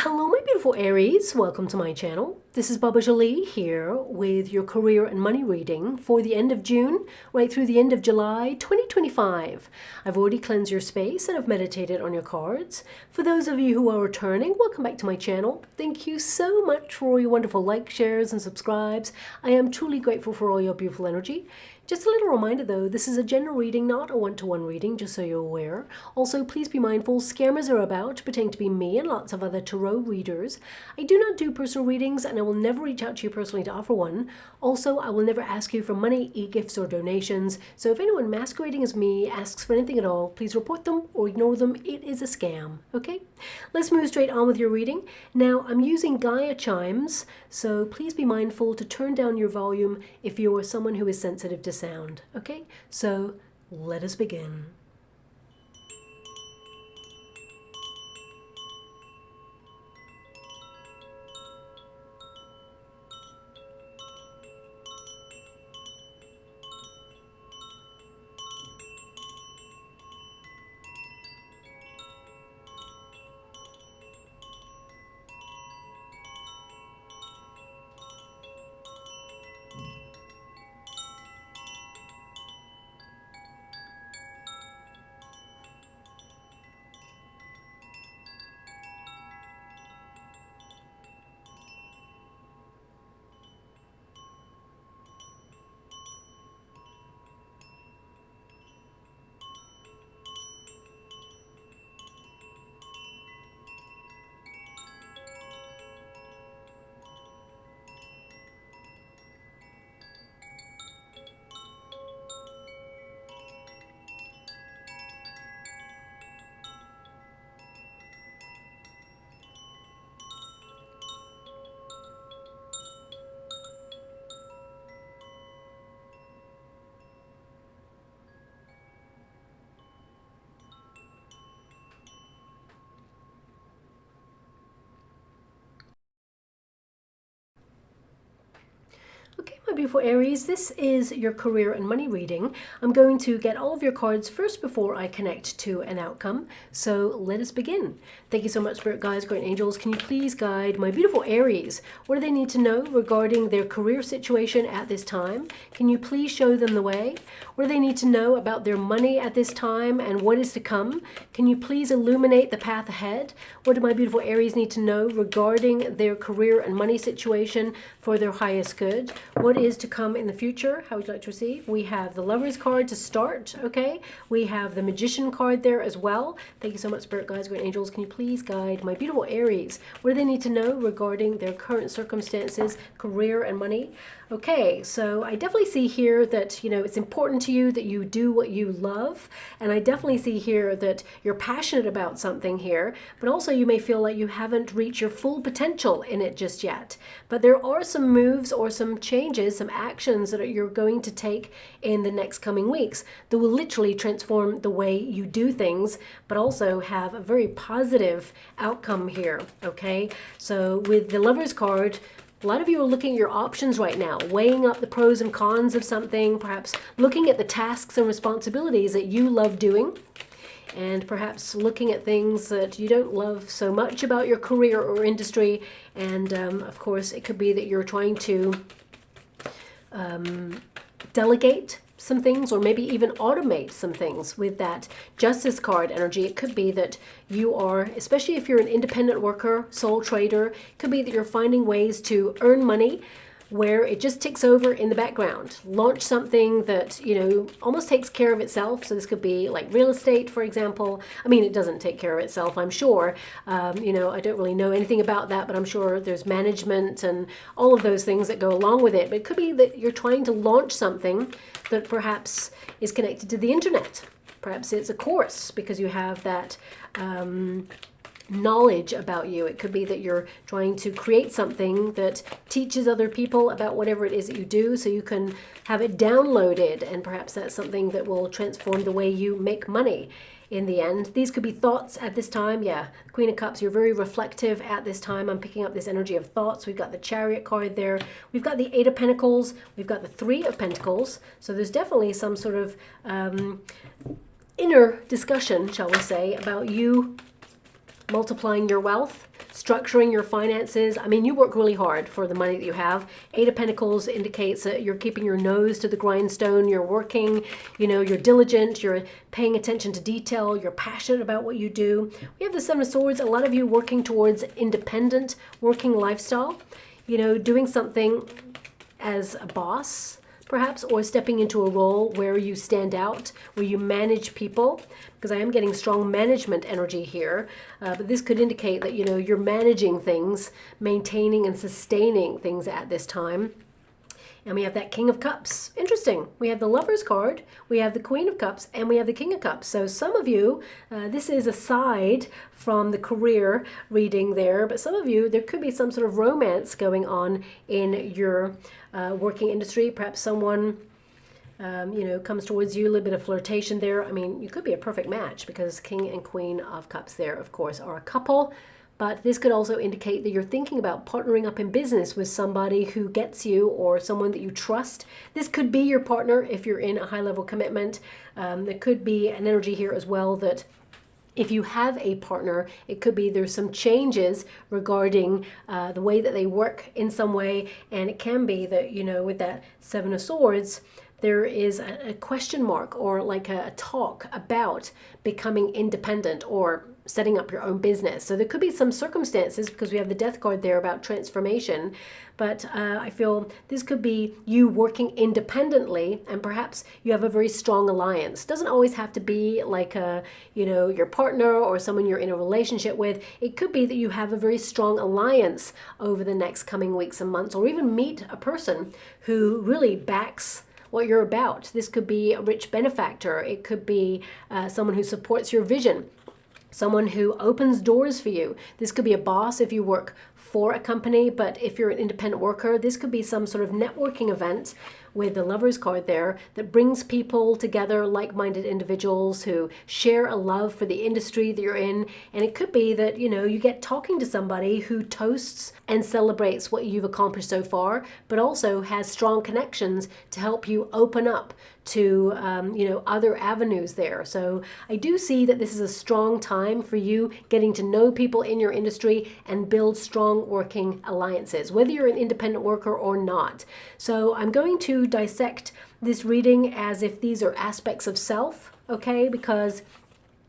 Hello my beautiful Aries, welcome to my channel. This is Baba Jolie here with your career and money reading for the end of June right through the end of July 2025. I've already cleansed your space and I've meditated on your cards. For those of you who are returning, welcome back to my channel. Thank you so much for all your wonderful likes, shares and subscribes. I am truly grateful for all your beautiful energy. Just a little reminder though, this is a general reading, not a one-to-one reading, just so you're aware. Also, please be mindful, scammers are about, pretending to be me and lots of other tarot readers. I do not do personal readings and I will never reach out to you personally to offer one. Also, I will never ask you for money, e-gifts or donations. So if anyone masquerading as me asks for anything at all, please report them or ignore them. It is a scam, okay? Let's move straight on with your reading. Now, I'm using Gaia chimes, so please be mindful to turn down your volume if you are someone who is sensitive to sound. Okay, so let us begin. Okay, my beautiful Aries, this is your career and money reading. I'm going to get all of your cards first before I connect to an outcome. So let us begin. Thank you so much, Spirit Guides, Great Angels. Can you please guide my beautiful Aries? What do they need to know regarding their career situation at this time? Can you please show them the way? What do they need to know about their money at this time and what is to come? Can you please illuminate the path ahead? What do my beautiful Aries need to know regarding their career and money situation for their highest good? What is to come in the future? How would you like to receive? We have the Lover's card to start, okay? We have the Magician card there as well. Thank you so much, Spirit Guides, Great Angels. Can you please guide my beautiful Aries? What do they need to know regarding their current circumstances, career, and money? Okay, so I definitely see here that, it's important to you that you do what you love. And I definitely see here that you're passionate about something here, but also you may feel like you haven't reached your full potential in it just yet. But there are some moves or some changes, some actions that you're going to take in the next coming weeks that will literally transform the way you do things, but also have a very positive outcome here, okay? So with the Lover's card, a lot of you are looking at your options right now, weighing up the pros and cons of something, perhaps looking at the tasks and responsibilities that you love doing, and perhaps looking at things that you don't love so much about your career or industry. And of course, it could be that you're trying to delegate some things or maybe even automate some things with that Justice card energy. It could be that you are, especially if you're an independent worker, sole trader, it could be that you're finding ways to earn money where it just ticks over in the background. Launch something that, almost takes care of itself. So this could be like real estate, for example. I mean, it doesn't take care of itself, I'm sure. I don't really know anything about that, but I'm sure there's management and all of those things that go along with it. But it could be that you're trying to launch something that perhaps is connected to the internet. Perhaps it's a course because you have that knowledge about you. It could be that you're trying to create something that teaches other people about whatever it is that you do so you can have it downloaded, and perhaps that's something that will transform the way you make money in the end. These could be thoughts at this time. Yeah, Queen of Cups, you're very reflective at this time. I'm picking up this energy of thoughts. We've got the Chariot card there. We've got the Eight of Pentacles. We've got the Three of Pentacles. So there's definitely some sort of inner discussion, shall we say, about you multiplying your wealth, structuring your finances. I mean, you work really hard for the money that you have. Eight of Pentacles indicates that you're keeping your nose to the grindstone. You're working, you know, you're diligent, you're paying attention to detail, you're passionate about what you do. We have the Seven of Swords, a lot of you working towards independent working lifestyle, you know, doing something as a boss, perhaps, or stepping into a role where you stand out, where you manage people, because I am getting strong management energy here. But this could indicate that, you know, you're managing things, maintaining and sustaining things at this time. And we have that King of Cups. Interesting. We have the Lovers card, we have the Queen of Cups, and we have the King of Cups. So some of you, this is aside from the career reading there, but some of you, there could be some sort of romance going on in your working industry. Perhaps someone, you know, comes towards you, a little bit of flirtation there. I mean, you could be a perfect match because King and Queen of Cups there, of course, are a couple. But this could also indicate that you're thinking about partnering up in business with somebody who gets you or someone that you trust. This could be your partner if you're in a high-level commitment. There could be an energy here as well that if you have a partner, it could be there's some changes regarding the way that they work in some way. And it can be that, you know, with that Seven of Swords, there is a question mark or like a talk about becoming independent or setting up your own business. So there could be some circumstances, because we have the Death card there, about transformation. But I feel this could be you working independently, and perhaps you have a very strong alliance. Doesn't always have to be like a, you know, your partner or someone you're in a relationship with. It could be that you have a very strong alliance over the next coming weeks and months, or even meet a person who really backs what you're about. This could be a rich benefactor. It could be someone who supports your vision, someone who opens doors for you. This could be a boss if you work for a company, but if you're an independent worker, this could be some sort of networking event with the Lovers card there that brings people together, like-minded individuals who share a love for the industry that you're in. And it could be that, you know, you get talking to somebody who toasts and celebrates what you've accomplished so far, but also has strong connections to help you open up to, you know, other avenues there. So I do see that this is a strong time for you getting to know people in your industry and build strong working alliances, whether you're an independent worker or not. So I'm going to dissect this reading as if these are aspects of self, okay? Because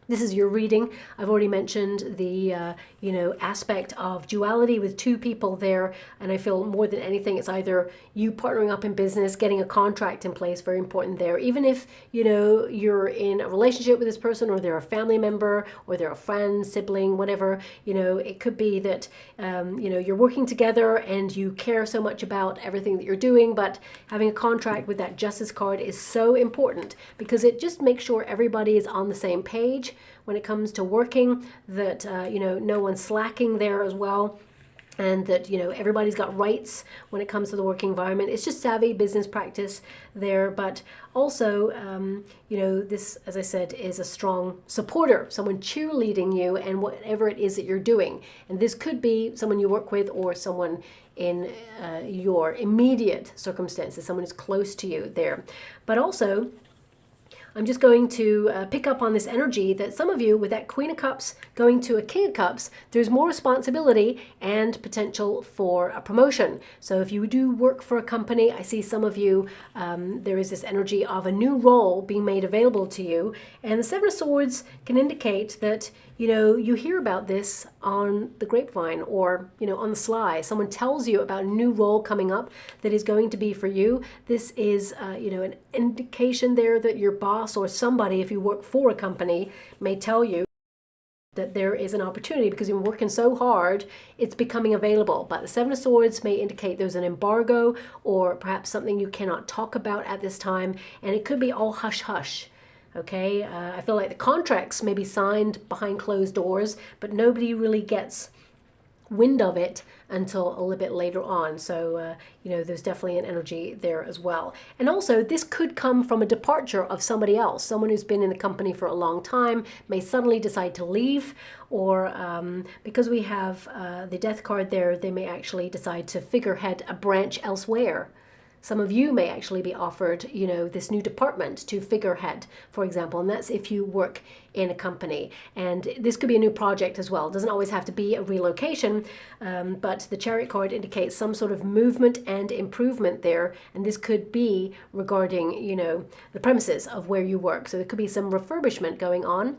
this is your reading. I've already mentioned the, you know, aspect of duality with two people there. And I feel more than anything, it's either you partnering up in business, getting a contract in place, very important there. Even if, you know, you're in a relationship with this person, or they're a family member, or they're a friend, sibling, whatever, you know, it could be that, you know, you're working together and you care so much about everything that you're doing, but having a contract with that Justice card is so important because it just makes sure everybody is on the same page when it comes to working, that, you know, no one's slacking there as well. And that, you know, everybody's got rights when it comes to the working environment. It's just savvy business practice there. But also, you know, this, as I said, is a strong supporter, someone cheerleading you and whatever it is that you're doing. And this could be someone you work with or someone in your immediate circumstances, someone who's close to you there. But also, I'm just going to pick up on this energy that some of you, with that Queen of Cups going to a King of Cups, there's more responsibility and potential for a promotion. So if you do work for a company, I see some of you, there is this energy of a new role being made available to you. And the Seven of Swords can indicate that, you know, you hear about this on the grapevine or, you know, on the sly. Someone tells you about a new role coming up that is going to be for you. This is, you know, an indication there that your boss or somebody, if you work for a company, may tell you that there is an opportunity because you've been working so hard, it's becoming available. But the Seven of Swords may indicate there's an embargo or perhaps something you cannot talk about at this time. And it could be all hush-hush. Okay, I feel like the contracts may be signed behind closed doors, but nobody really gets wind of it until a little bit later on. So, you know, there's definitely an energy there as well. And also, this could come from a departure of somebody else. Someone who's been in the company for a long time may suddenly decide to leave, or because we have the Death card there, they may actually decide to figurehead a branch elsewhere. Some of you may actually be offered, you know, this new department to figurehead, for example, and that's if you work in a company. And this could be a new project as well. It doesn't always have to be a relocation, but the Chariot card indicates some sort of movement and improvement there. And this could be regarding, you know, the premises of where you work. So there could be some refurbishment going on.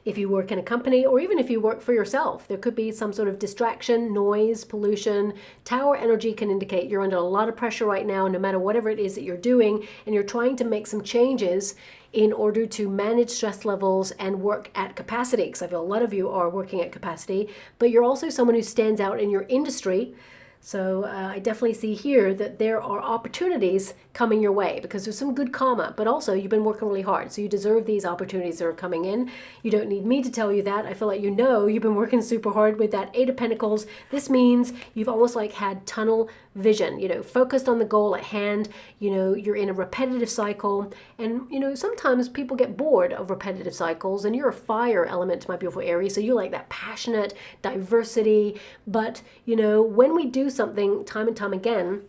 If you work in a company, or even if you work for yourself, there could be some sort of distraction, noise, pollution. Tower energy can indicate you're under a lot of pressure right now, no matter whatever it is that you're doing, and you're trying to make some changes in order to manage stress levels and work at capacity, because I feel a lot of you are working at capacity, but you're also someone who stands out in your industry. So I definitely see here that there are opportunities coming your way because there's some good karma, but also you've been working really hard. So you deserve these opportunities that are coming in. You don't need me to tell you that. I feel like you know you've been working super hard with that Eight of Pentacles. This means you've almost like had tunnel vision, you know, focused on the goal at hand. You know, you're in a repetitive cycle. And, you know, sometimes people get bored of repetitive cycles, and you're a fire element, my beautiful Aries. So you like that passionate diversity. But, you know, when we do something time and time again,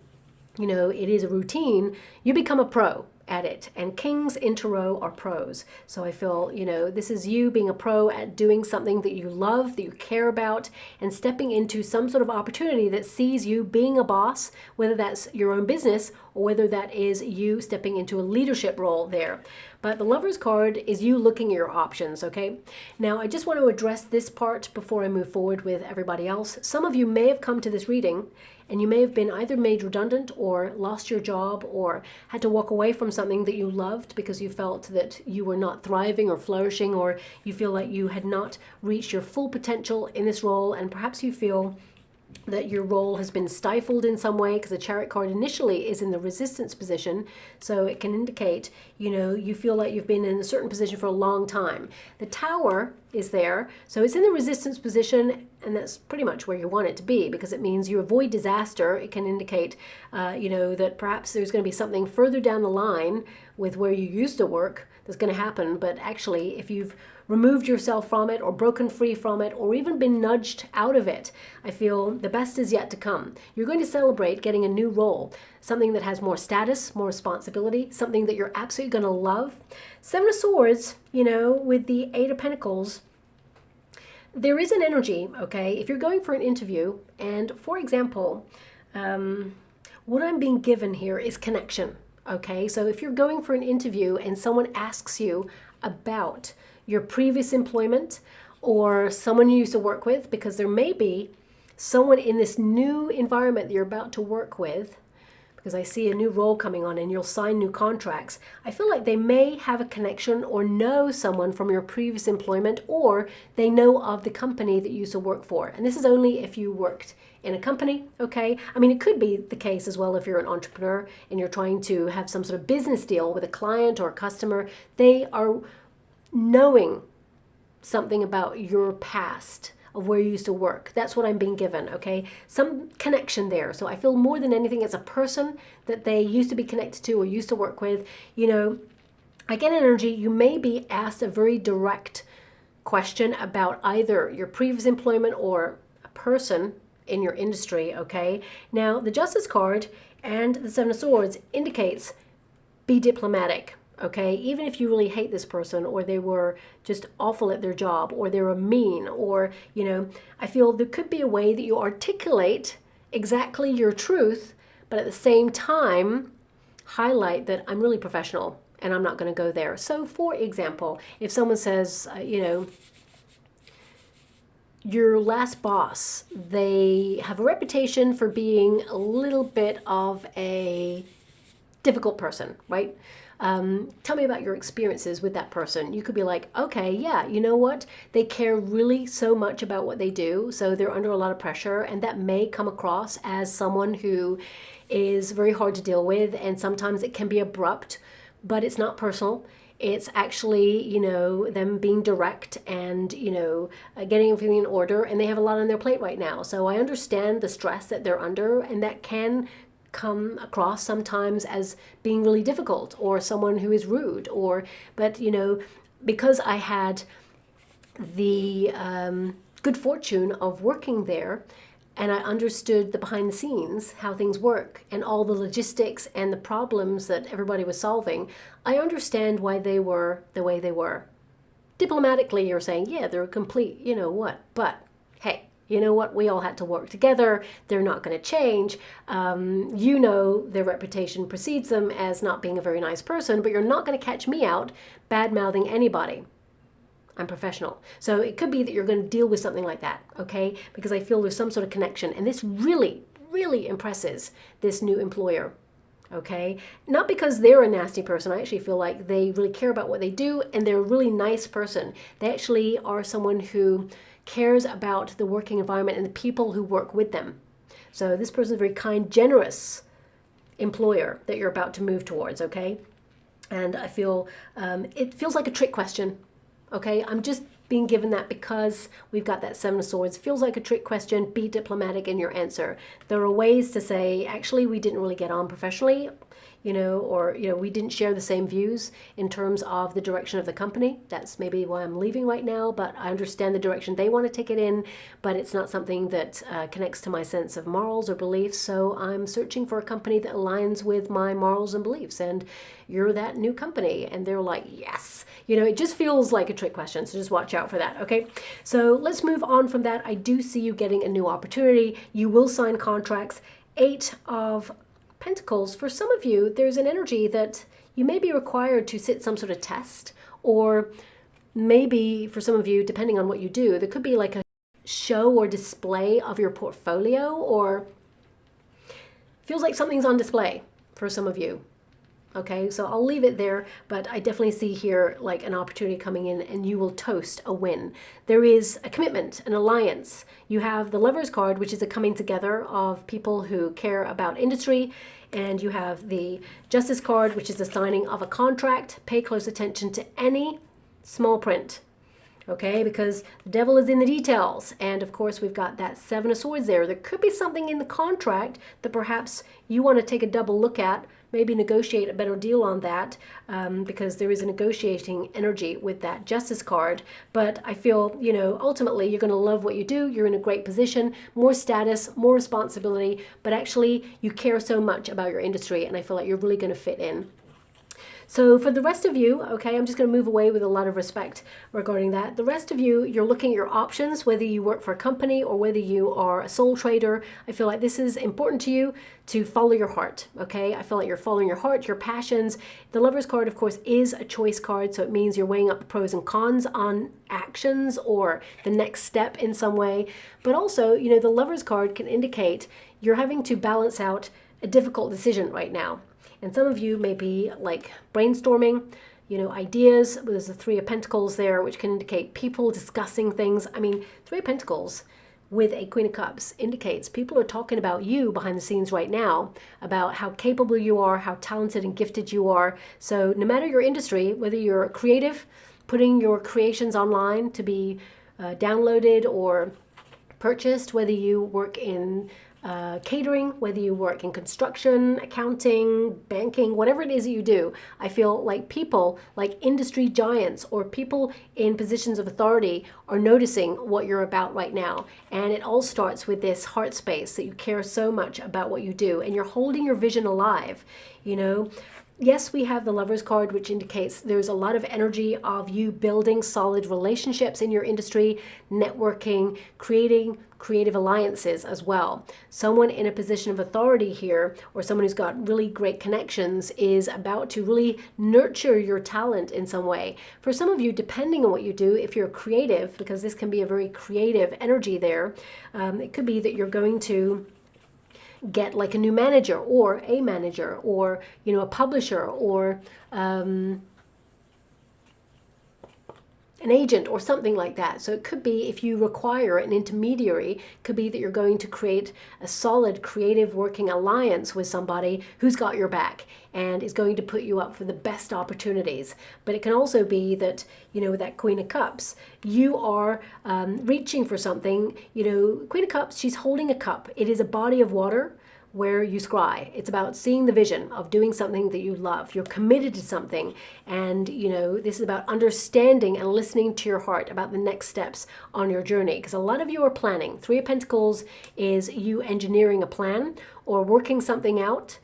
you know, it is a routine, you become a pro at it. And kings in tarot are pros. So I feel, you know, this is you being a pro at doing something that you love, that you care about, and stepping into some sort of opportunity that sees you being a boss, whether that's your own business or whether that is you stepping into a leadership role there. But the Lover's card is you looking at your options, okay? Now, I just want to address this part before I move forward with everybody else. Some of you may have come to this reading and you may have been either made redundant or lost your job or had to walk away from something that you loved because you felt that you were not thriving or flourishing, or you feel like you had not reached your full potential in this role, and perhaps you feel that your role has been stifled in some way, because the Chariot card initially is in the resistance position. So it can indicate, you know, you feel like you've been in a certain position for a long time. The Tower is there, so it's in the resistance position, and that's pretty much where you want it to be, because it means you avoid disaster. It can indicate, you know, that perhaps there's going to be something further down the line with where you used to work that's going to happen. But actually, if you've removed yourself from it or broken free from it or even been nudged out of it, I feel the best is yet to come. You're going to celebrate getting a new role, something that has more status, more responsibility, something that you're absolutely going to love. Seven of Swords, you know, with the Eight of Pentacles, there is an energy, okay? If you're going for an interview, and for example, what I'm being given here is connection, okay? So if you're going for an interview and someone asks you about your previous employment or someone you used to work with, because there may be someone in this new environment that you're about to work with, because I see a new role coming on and you'll sign new contracts. I feel like they may have a connection or know someone from your previous employment, or they know of the company that you used to work for. And this is only if you worked in a company, okay? I mean, it could be the case as well if you're an entrepreneur and you're trying to have some sort of business deal with a client or a customer. They are knowing something about your past of where you used to work. That's what I'm being given, okay? Some connection there. So I feel more than anything it's a person that they used to be connected to or used to work with. You know, I get energy, you may be asked a very direct question about either your previous employment or a person in your industry, okay? Now, the Justice card and the Seven of Swords indicates be diplomatic. Okay, even if you really hate this person, or they were just awful at their job, or they were mean, or, you know, I feel there could be a way that you articulate exactly your truth, but at the same time, highlight that I'm really professional and I'm not going to go there. So, for example, if someone says, you know, your last boss, they have a reputation for being a little bit of a difficult person, right? Tell me about your experiences with that person. You could be like, okay, yeah, you know what? They care really so much about what they do, so they're under a lot of pressure, and that may come across as someone who is very hard to deal with, and sometimes it can be abrupt, but it's not personal. It's actually, you know, them being direct and, you know, getting everything in order, and they have a lot on their plate right now. So I understand the stress that they're under, and that can come across sometimes as being really difficult, or someone who is rude, or, but, you know, because I had the good fortune of working there, and I understood the behind the scenes, how things work, and all the logistics and the problems that everybody was solving, I understand why they were the way they were. Diplomatically, you're saying, yeah, they're a complete, you know what, but hey, you know what? We all had to work together. They're not going to change. You know their reputation precedes them as not being a very nice person, but you're not going to catch me out bad-mouthing anybody. I'm professional. So it could be that you're going to deal with something like that, okay? Because I feel there's some sort of connection. And this really, really impresses this new employer, okay? Not because they're a nasty person. I actually feel like they really care about what they do, and they're a really nice person. They actually are someone who cares about the working environment and the people who work with them. So this person is a very kind, generous employer that you're about to move towards, okay? And I feel it feels like a trick question, okay? I'm just being given that because we've got that Seven of Swords. Feels like a trick question. Be diplomatic in your answer. There are ways to say, actually, we didn't really get on professionally, or we didn't share the same views in terms of the direction of the company. That's maybe why I'm leaving right now, but I understand the direction they want to take it in, but it's not something that connects to my sense of morals or beliefs, so I'm searching for a company that aligns with my morals and beliefs, and you're that new company, and they're like, yes. It just feels like a trick question, so just watch out for that, okay? So let's move on from that. I do see you getting a new opportunity. You will sign contracts. 8 of Pentacles. For some of you, there's an energy that you may be required to sit some sort of test, or maybe for some of you, depending on what you do, there could be like a show or display of your portfolio, or feels like something's on display for some of you. Okay, so I'll leave it there, but I definitely see here like an opportunity coming in, and you will toast a win. There is a commitment, an alliance. You have the Lovers card, which is a coming together of people who care about industry, and you have the Justice card, which is the signing of a contract. Pay close attention to any small print, okay, because the devil is in the details. And of course, we've got that Seven of Swords there. There could be something in the contract that perhaps you want to take a double look at, maybe negotiate a better deal on that, because there is a negotiating energy with that Justice card. But I feel, ultimately you're going to love what you do. You're in a great position, more status, more responsibility, but actually you care so much about your industry, and I feel like you're really going to fit in. So for the rest of you, okay, I'm just going to move away with a lot of respect regarding that. The rest of you, you're looking at your options, whether you work for a company or whether you are a sole trader. I feel like this is important to you to follow your heart, okay? I feel like you're following your heart, your passions. The Lovers card, of course, is a choice card, so it means you're weighing up the pros and cons on actions or the next step in some way. But also, the Lovers card can indicate you're having to balance out a difficult decision right now. And some of you may be like brainstorming, ideas. There's the Three of Pentacles there, which can indicate people discussing things. I mean, Three of Pentacles with a Queen of Cups indicates people are talking about you behind the scenes right now, about how capable you are, how talented and gifted you are. So no matter your industry, whether you're creative, putting your creations online to be downloaded or purchased, whether you work in catering, whether you work in construction, accounting, banking, whatever it is that you do, I feel like people like industry giants or people in positions of authority are noticing what you're about right now. And it all starts with this heart space that you care so much about what you do, and you're holding your vision alive, Yes, we have the Lovers card, which indicates there's a lot of energy of you building solid relationships in your industry, networking, creating creative alliances as well. Someone in a position of authority here, or someone who's got really great connections, is about to really nurture your talent in some way. For some of you, depending on what you do, if you're creative, because this can be a very creative energy there, it could be that you're going to get like a new manager or a manager or a publisher or an agent or something like that. So it could be, if you require an intermediary, it could be that you're going to create a solid creative working alliance with somebody who's got your back and is going to put you up for the best opportunities. But it can also be that, with that Queen of Cups, you are reaching for something. Queen of Cups, she's holding a cup. It is a body of water where you scry. It's about seeing the vision of doing something that you love. You're committed to something, and this is about understanding and listening to your heart about the next steps on your journey, because a lot of you are planning. Three of Pentacles is you engineering a plan or working something out.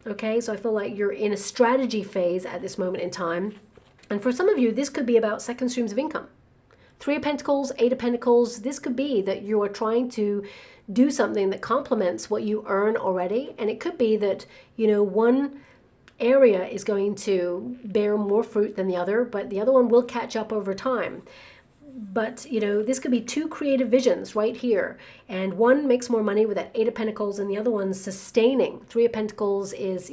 Okay, so I feel like you're in a strategy phase at this moment in time. And for some of you, this could be about second streams of income. Three of Pentacles, Eight of Pentacles, this could be that you are trying to do something that complements what you earn already. And it could be that, one area is going to bear more fruit than the other, but the other one will catch up over time. But, this could be two creative visions right here. And one makes more money with that Eight of Pentacles, and the other one's sustaining. Three of Pentacles is,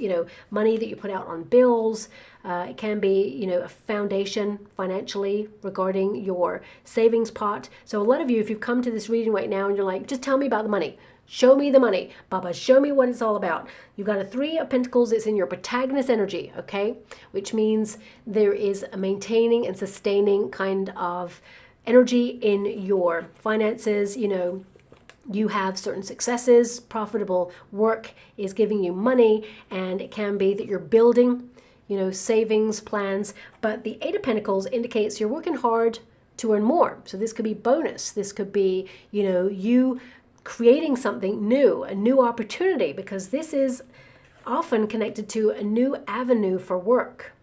money that you put out on bills. It can be, a foundation financially regarding your savings pot. So a lot of you, if you've come to this reading right now and you're like, just tell me about the money. Show me the money. Baba, show me what it's all about. You've got a Three of Pentacles. It's in your protagonist energy, okay? Which means there is a maintaining and sustaining kind of energy in your finances. You have certain successes, profitable work is giving you money, and it can be that you're building, savings plans. But the Eight of Pentacles indicates you're working hard to earn more. So this could be bonus. This could be, you creating something new, a new opportunity, because this is often connected to a new avenue for work.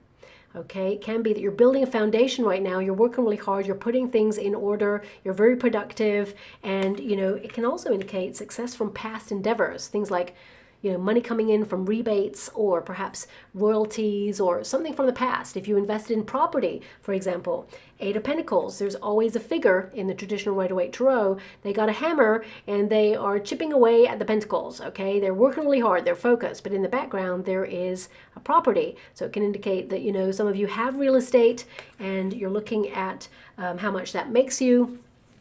Okay, it can be that you're building a foundation right now, you're working really hard, you're putting things in order, you're very productive, and it can also indicate success from past endeavors, things like money coming in from rebates or perhaps royalties or something from the past. If you invested in property, for example, Eight of Pentacles, there's always a figure in the traditional Rider-Waite Tarot. They got a hammer and they are chipping away at the pentacles, okay? They're working really hard, they're focused, but in the background there is a property. So it can indicate that, some of you have real estate and you're looking at how much that makes you.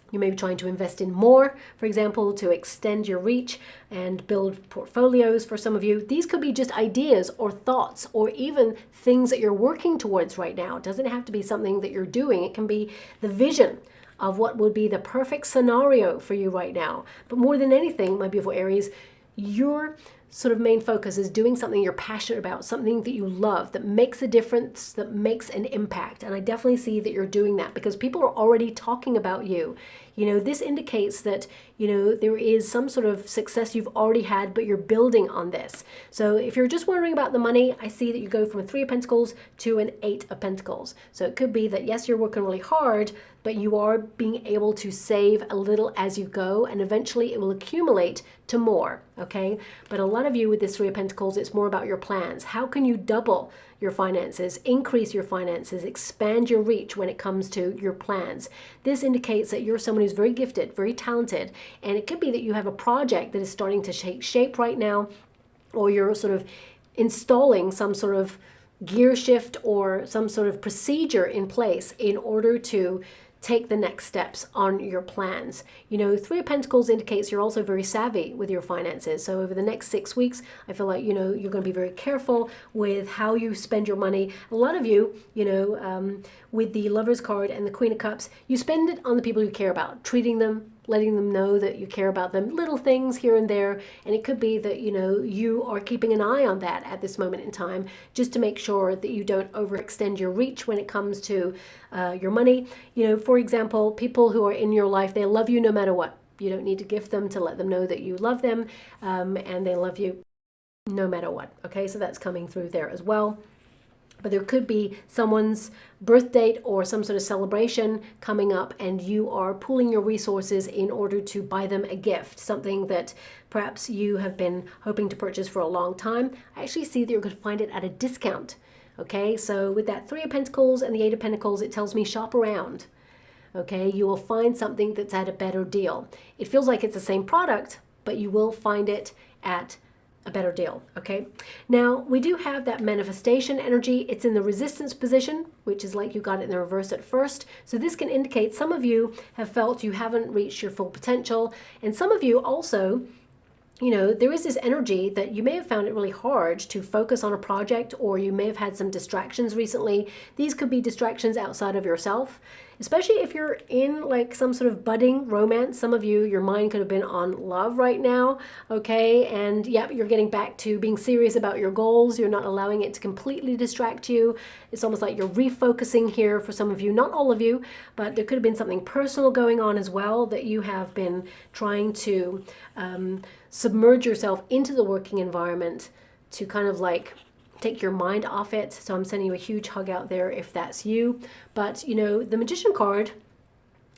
You may be trying to invest in more, for example, to extend your reach and build portfolios for some of you. These could be just ideas or thoughts or even things that you're working towards right now. It doesn't have to be something that you're doing. It can be the vision of what would be the perfect scenario for you right now. But more than anything, my beautiful Aries, your sort of main focus is doing something you're passionate about, something that you love, that makes a difference, that makes an impact. And I definitely see that you're doing that because people are already talking about you. This indicates that, there is some sort of success you've already had, but you're building on this. So if you're just wondering about the money, I see that you go from a Three of Pentacles to an Eight of Pentacles. So it could be that, yes, you're working really hard, but you are being able to save a little as you go, and eventually it will accumulate to more, okay? But a lot of you with this Three of Pentacles, it's more about your plans. How can you double your finances, increase your finances, expand your reach when it comes to your plans? This indicates that you're someone who's very gifted, very talented, and it could be that you have a project that is starting to take shape right now, or you're sort of installing some sort of gear shift or some sort of procedure in place in order to take the next steps on your plans. Three of Pentacles indicates you're also very savvy with your finances. So over the next 6 weeks, I feel like, you're going to be very careful with how you spend your money. A lot of you, with the Lover's card and the Queen of Cups, you spend it on the people you care about, treating them, letting them know that you care about them, little things here and there. And it could be that, you are keeping an eye on that at this moment in time, just to make sure that you don't overextend your reach when it comes to your money. For example, people who are in your life, they love you no matter what. You don't need to gift them to let them know that you love them, and they love you no matter what. Okay, so that's coming through there as well. But there could be someone's birth date or some sort of celebration coming up, and you are pooling your resources in order to buy them a gift, something that perhaps you have been hoping to purchase for a long time. I actually see that you're going to find it at a discount. Okay, so with that Three of Pentacles and the Eight of Pentacles, it tells me shop around. Okay, you will find something that's at a better deal. It feels like it's the same product, but you will find it at a better deal, okay? Now, we do have that manifestation energy. It's in the resistance position, which is like you got it in the reverse at first. So this can indicate some of you have felt you haven't reached your full potential. And some of you also, there is this energy that you may have found it really hard to focus on a project, or you may have had some distractions recently. These could be distractions outside of yourself. especially if you're in like some sort of budding romance. Some of you, your mind could have been on love right now, okay? And yep, you're getting back to being serious about your goals. You're not allowing it to completely distract you. It's almost like you're refocusing here for some of you, not all of you, but there could have been something personal going on as well that you have been trying to submerge yourself into the working environment to kind of like take your mind off it. So I'm sending you a huge hug out there if that's you. But you know, the Magician card,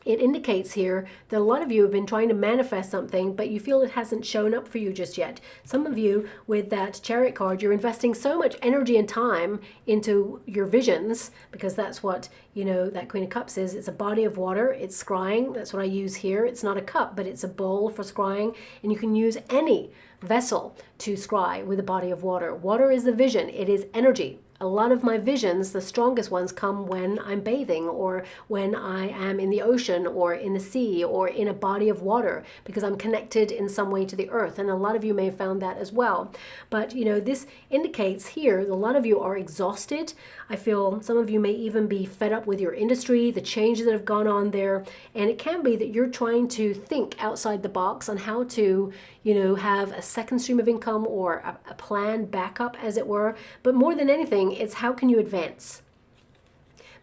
it indicates here that a lot of you have been trying to manifest something, but you feel it hasn't shown up for you just yet. Some of you with that Chariot card, you're investing so much energy and time into your visions, because that's what, you know, that Queen of Cups is. It's a body of water. It's scrying. That's what I use here. It's not a cup, but it's a bowl for scrying. And you can use any vessel to scry with a body of water. Water is the vision. It is energy. A lot of my visions, the strongest ones, come when I'm bathing or when I am in the ocean or in the sea or in a body of water, because I'm connected in some way to the earth. And a lot of you may have found that as well. But, you know, this indicates here a lot of you are exhausted. I feel some of you may even be fed up with your industry, the changes that have gone on there. And it can be that you're trying to think outside the box on how to, you know, have a second stream of income or a plan backup, as it were. But more than anything, it's how can you advance?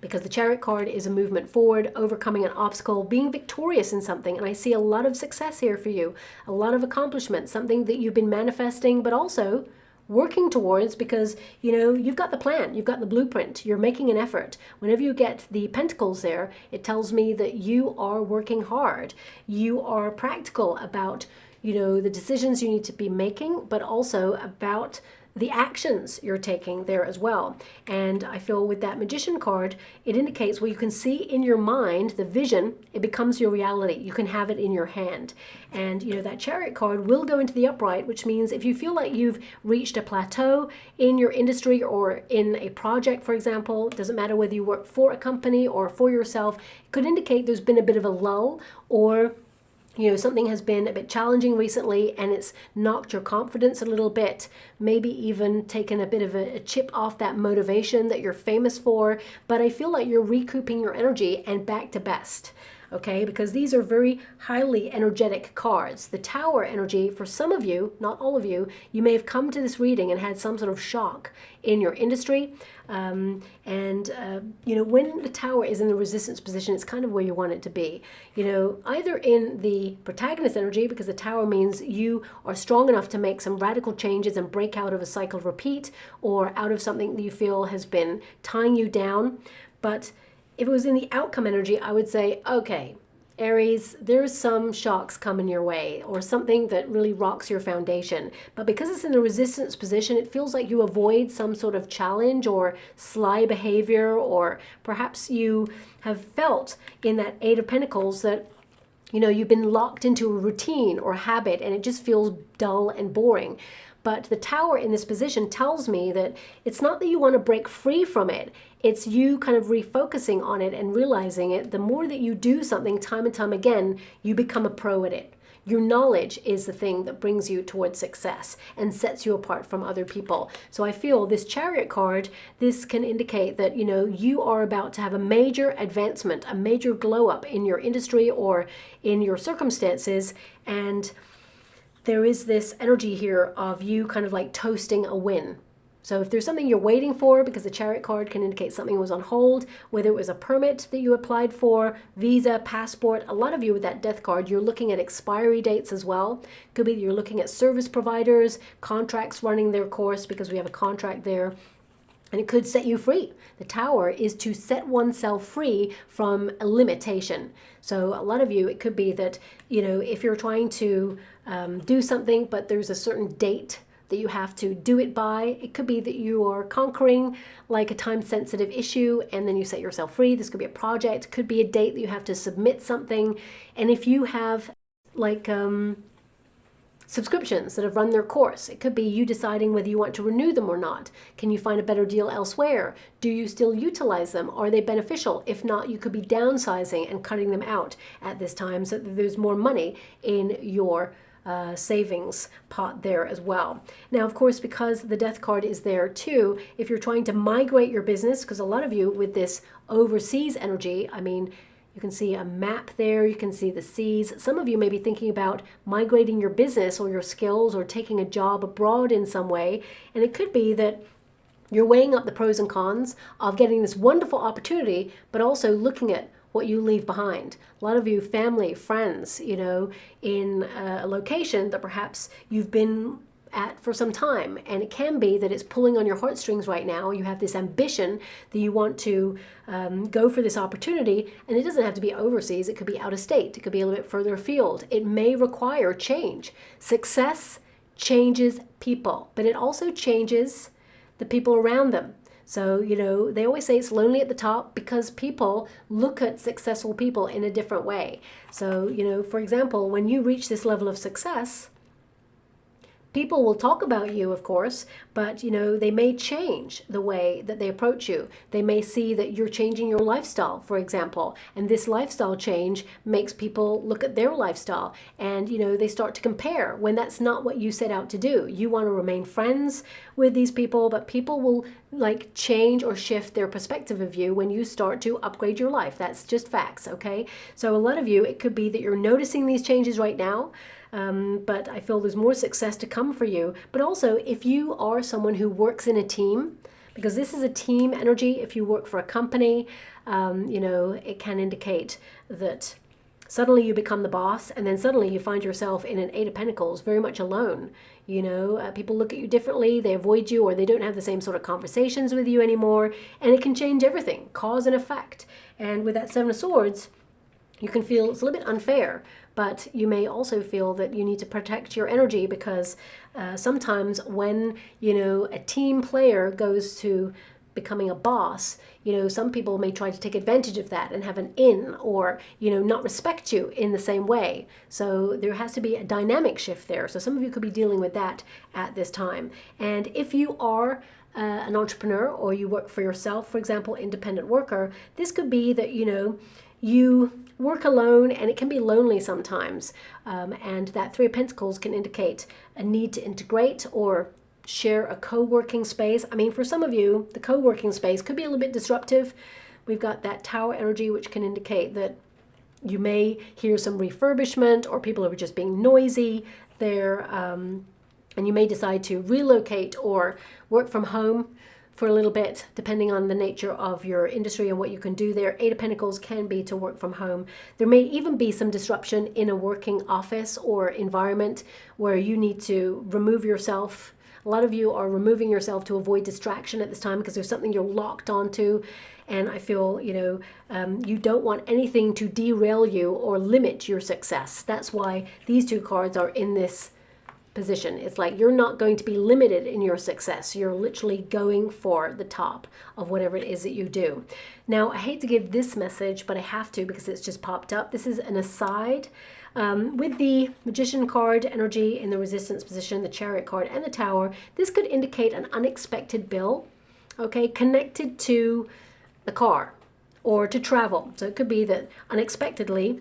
Because the Chariot card is a movement forward, overcoming an obstacle, being victorious in something. And I see a lot of success here for you, a lot of accomplishment, something that you've been manifesting, but also working towards, because, you know, you've got the plan, you've got the blueprint, you're making an effort. Whenever you get the pentacles there, it tells me that you are working hard. You are practical about, you know, the decisions you need to be making, but also about the actions you're taking there as well. And I feel with that Magician card, it indicates, well, you can see in your mind the vision, it becomes your reality. You can have it in your hand. And, you know, that Chariot card will go into the upright, which means if you feel like you've reached a plateau in your industry or in a project, for example, it doesn't matter whether you work for a company or for yourself, it could indicate there's been a bit of a lull, or you know, something has been a bit challenging recently and it's knocked your confidence a little bit, maybe even taken a bit of a chip off that motivation that you're famous for. But I feel like you're recouping your energy and back to best. Okay, because these are very highly energetic cards. The Tower energy, for some of you, not all of you, you may have come to this reading and had some sort of shock in your industry. You know, when the Tower is in the resistance position, it's kind of where you want it to be. You know, either in the protagonist energy, because the Tower means you are strong enough to make some radical changes and break out of a cycle of repeat, or out of something that you feel has been tying you down. But if it was in the outcome energy, I would say, okay, Aries, there's some shocks coming your way, or something that really rocks your foundation. But because it's in the resistance position, it feels like you avoid some sort of challenge or sly behavior, or perhaps you have felt in that Eight of Pentacles that, you know, you've been locked into a routine or habit and it just feels dull and boring. But the Tower in this position tells me that it's not that you want to break free from it. It's you kind of refocusing on it and realizing it. The more that you do something time and time again, you become a pro at it. Your knowledge is the thing that brings you towards success and sets you apart from other people. So I feel this Chariot card, this can indicate that, you know, you are about to have a major advancement, a major glow up in your industry or in your circumstances. And there is this energy here of you kind of like toasting a win. So if there's something you're waiting for, because the Chariot card can indicate something was on hold, whether it was a permit that you applied for, visa, passport, a lot of you with that Death card, you're looking at expiry dates as well. Could be that you're looking at service providers, contracts running their course, because we have a contract there. And it could set you free. The Tower is to set oneself free from a limitation. So a lot of you, it could be that, you know, if you're trying to do something, but there's a certain date that you have to do it by, it could be that you are conquering like a time-sensitive issue and then you set yourself free. This could be a project, could be a date that you have to submit something. And if you have like subscriptions that have run their course, it could be you deciding whether you want to renew them or not. Can you find a better deal elsewhere? Do you still utilize them? Are they beneficial? If not, you could be downsizing and cutting them out at this time so that there's more money in your savings pot there as well. Now, of course, because the Death card is there too, if you're trying to migrate your business, because a lot of you with this overseas energy, I mean, you can see a map there, you can see the seas. Some of you may be thinking about migrating your business or your skills or taking a job abroad in some way. And it could be that you're weighing up the pros and cons of getting this wonderful opportunity, but also looking at what you leave behind. A lot of you, family, friends, you know, in a location that perhaps you've been at for some time, and it can be that it's pulling on your heartstrings right now. You have this ambition that you want to go for this opportunity, and it doesn't have to be overseas. It could be out of state. It could be a little bit further afield. It may require change. Success changes people, but it also changes the people around them. So, you know, they always say it's lonely at the top because people look at successful people in a different way. So, you know, for example, when you reach this level of success, people will talk about you, of course, but, you know, they may change the way that they approach you. They may see that you're changing your lifestyle, for example, and this lifestyle change makes people look at their lifestyle and, you know, they start to compare when that's not what you set out to do. You want to remain friends with these people, but people will like change or shift their perspective of you when you start to upgrade your life. That's just facts, okay? So a lot of you, it could be that you're noticing these changes right now, but I feel there's more success to come for you. But also, if you are someone who works in a team, because this is a team energy, if you work for a company, you know, it can indicate that suddenly you become the boss, and then suddenly you find yourself in an Eight of Pentacles, very much alone. You know, people look at you differently, they avoid you, or they don't have the same sort of conversations with you anymore, and it can change everything, cause and effect. And with that Seven of Swords, you can feel it's a little bit unfair, but you may also feel that you need to protect your energy because sometimes when, you know, a team player goes to becoming a boss, you know, some people may try to take advantage of that and have an in or, you know, not respect you in the same way. So there has to be a dynamic shift there. So some of you could be dealing with that at this time. And if you are an entrepreneur or you work for yourself, for example, independent worker, this could be that, you know, you work alone and it can be lonely sometimes. And that Three of Pentacles can indicate a need to integrate or share a co-working space. I mean, for some of you, the co-working space could be a little bit disruptive. We've got that Tower energy, which can indicate that you may hear some refurbishment or people are just being noisy there. And you may decide to relocate or work from home for a little bit, depending on the nature of your industry and what you can do there. Eight of Pentacles can be to work from home. There may even be some disruption in a working office or environment where you need to remove yourself. A lot of you are removing yourself to avoid distraction at this time because there's something you're locked onto. And I feel, you know, you don't want anything to derail you or limit your success. That's why these two cards are in this position. It's like you're not going to be limited in your success. You're literally going for the top of whatever it is that you do. Now, I hate to give this message, but I have to because it's just popped up. This is an aside. With the Magician card energy in the Resistance position, the Chariot card, and the Tower, this could indicate an unexpected bill, okay, connected to the car or to travel. So it could be that unexpectedly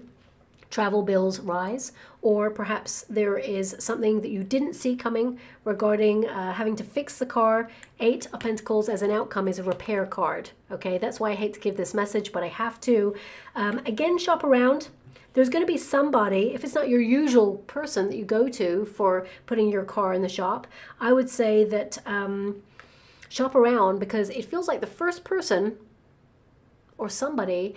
travel bills rise, or perhaps there is something that you didn't see coming regarding having to fix the car. Eight of Pentacles as an outcome is a repair card. Okay, that's why I hate to give this message, but I have to. Again, shop around. There's going to be somebody, if it's not your usual person that you go to for putting your car in the shop, I would say that shop around because it feels like the first person or somebody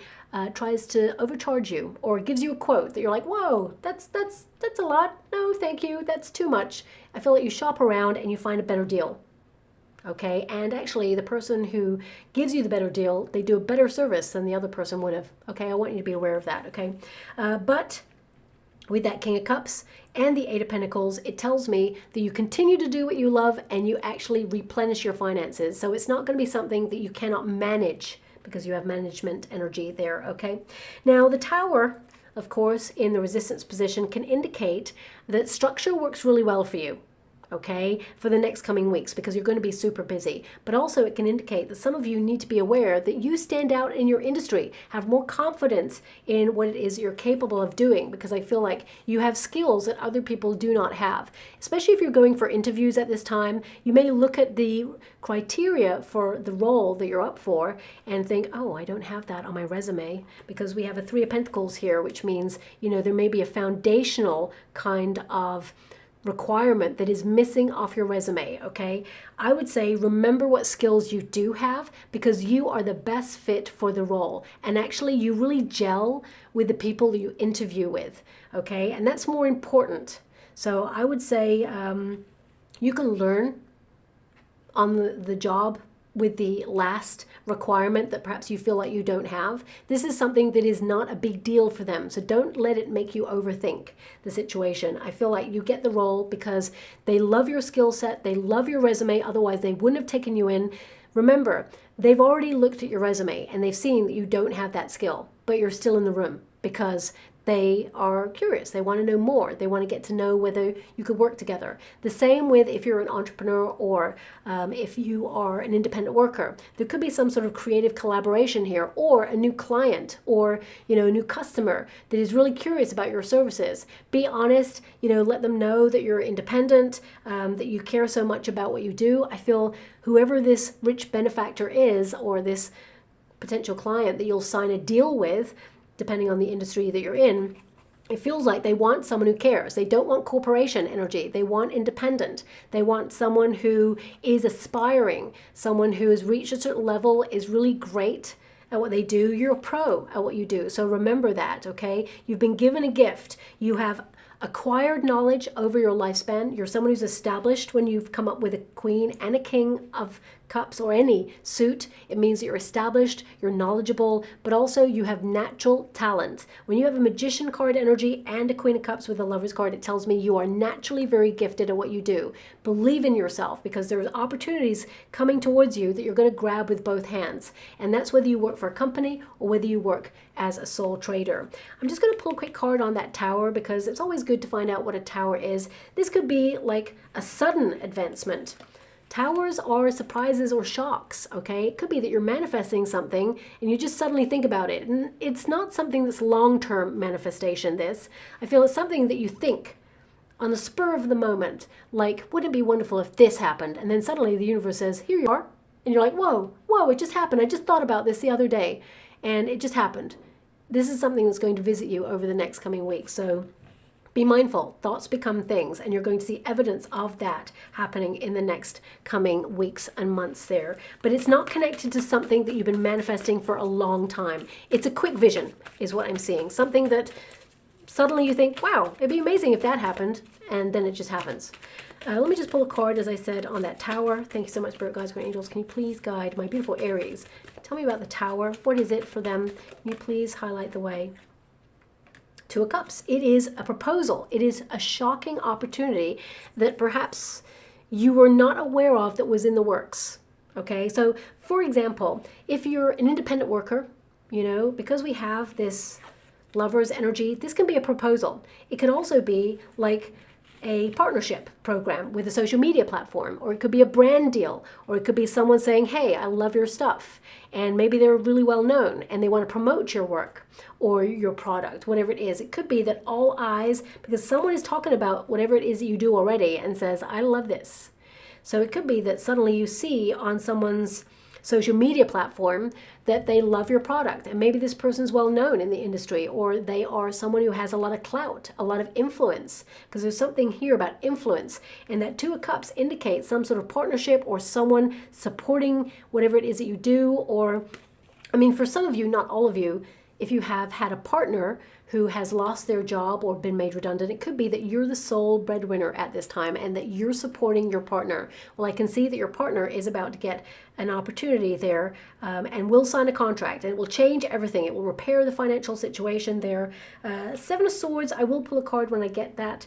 tries to overcharge you or gives you a quote that you're like, whoa, that's a lot. No, thank you. That's too much. I feel like you shop around and you find a better deal. Okay, and actually the person who gives you the better deal, they do a better service than the other person would have. Okay, I want you to be aware of that, okay? But with that King of Cups and the Eight of Pentacles, it tells me that you continue to do what you love and you actually replenish your finances. So it's not going to be something that you cannot manage because you have management energy there, okay? Now, the Tower, of course, in the Resistance position can indicate that structure works really well for you. okay, for the next coming weeks, because you're going to be super busy. But also it can indicate that some of you need to be aware that you stand out in your industry, have more confidence in what it is you're capable of doing, because I feel like you have skills that other people do not have. Especially if you're going for interviews at this time, you may look at the criteria for the role that you're up for and think, oh, I don't have that on my resume, because we have a Three of Pentacles here, which means, you know, there may be a foundational kind of requirement that is missing off your resume, okay? I would say remember what skills you do have, because you are the best fit for the role. And actually you really gel with the people you interview with, okay? And that's more important. So I would say you can learn on the job with the last requirement that perhaps you feel like you don't have. This is something that is not a big deal for them. So don't let it make you overthink the situation. I feel like you get the role because they love your skill set. They love your resume. Otherwise, they wouldn't have taken you in. Remember, they've already looked at your resume and they've seen that you don't have that skill, but you're still in the room because they are curious. They want to know more. They want to get to know whether you could work together. The same with if you're an entrepreneur or if you are an independent worker. There could be some sort of creative collaboration here, or a new client, or, you know, a new customer that is really curious about your services. Be honest, you know, let them know that you're independent, that you care so much about what you do. I feel whoever this rich benefactor is, or this potential client that you'll sign a deal with, depending on the industry that you're in, it feels like they want someone who cares. They don't want corporation energy. They want independent. They want someone who is aspiring, someone who has reached a certain level, is really great at what they do. You're a pro at what you do. So remember that, okay? You've been given a gift. You have acquired knowledge over your lifespan. You're someone who's established when you've come up with a Queen and a King of Cups or any suit. It means that you're established, you're knowledgeable, but also you have natural talent. When you have a Magician card energy and a Queen of Cups with a Lover's card, it tells me you are naturally very gifted at what you do. Believe in yourself, because there's opportunities coming towards you that you're going to grab with both hands. And that's whether you work for a company or whether you work as a sole trader. I'm just going to pull a quick card on that Tower, because it's always good to find out what a Tower is. This could be like a sudden advancement. Towers are surprises or shocks, okay? It could be that you're manifesting something and you just suddenly think about it. And it's not something that's long-term manifestation, this. I feel it's something that you think on the spur of the moment, like, wouldn't it be wonderful if this happened? And then suddenly the universe says, here you are. And you're like, whoa, it just happened. I just thought about this the other day and it just happened. This is something that's going to visit you over the next coming weeks. So be mindful, thoughts become things, and you're going to see evidence of that happening in the next coming weeks and months there. But it's not connected to something that you've been manifesting for a long time. It's a quick vision is what I'm seeing. Something that suddenly you think, wow, it'd be amazing if that happened, and then it just happens. Let me just pull a card, as I said, on that Tower. Thank you so much, Spirit Guides, Great Angels. Can you please guide my beautiful Aries? Tell me about the Tower. What is it for them? Can you please highlight the way? Two of Cups. It is a proposal. It is a shocking opportunity that perhaps you were not aware of that was in the works. Okay, so for example, if you're an independent worker, you know, because we have this Lover's energy, this can be a proposal. It can also be like a partnership program with a social media platform, or it could be a brand deal, or it could be someone saying, hey, I love your stuff, and maybe they're really well known and they want to promote your work or your product, whatever it is. It could be that all eyes, because someone is talking about whatever it is that you do already and says, I love this. So it could be that suddenly you see on someone's social media platform that they love your product, and maybe this person's well known in the industry, or they are someone who has a lot of clout, a lot of influence, because there's something here about influence, and that Two of Cups indicates some sort of partnership or someone supporting whatever it is that you do. Or, I mean, for some of you, not all of you, if you have had a partner who has lost their job or been made redundant, it could be that you're the sole breadwinner at this time and that you're supporting your partner. Well, I can see that your partner is about to get an opportunity there and will sign a contract, and it will change everything. It will repair the financial situation there. Seven of Swords, I will pull a card when I get that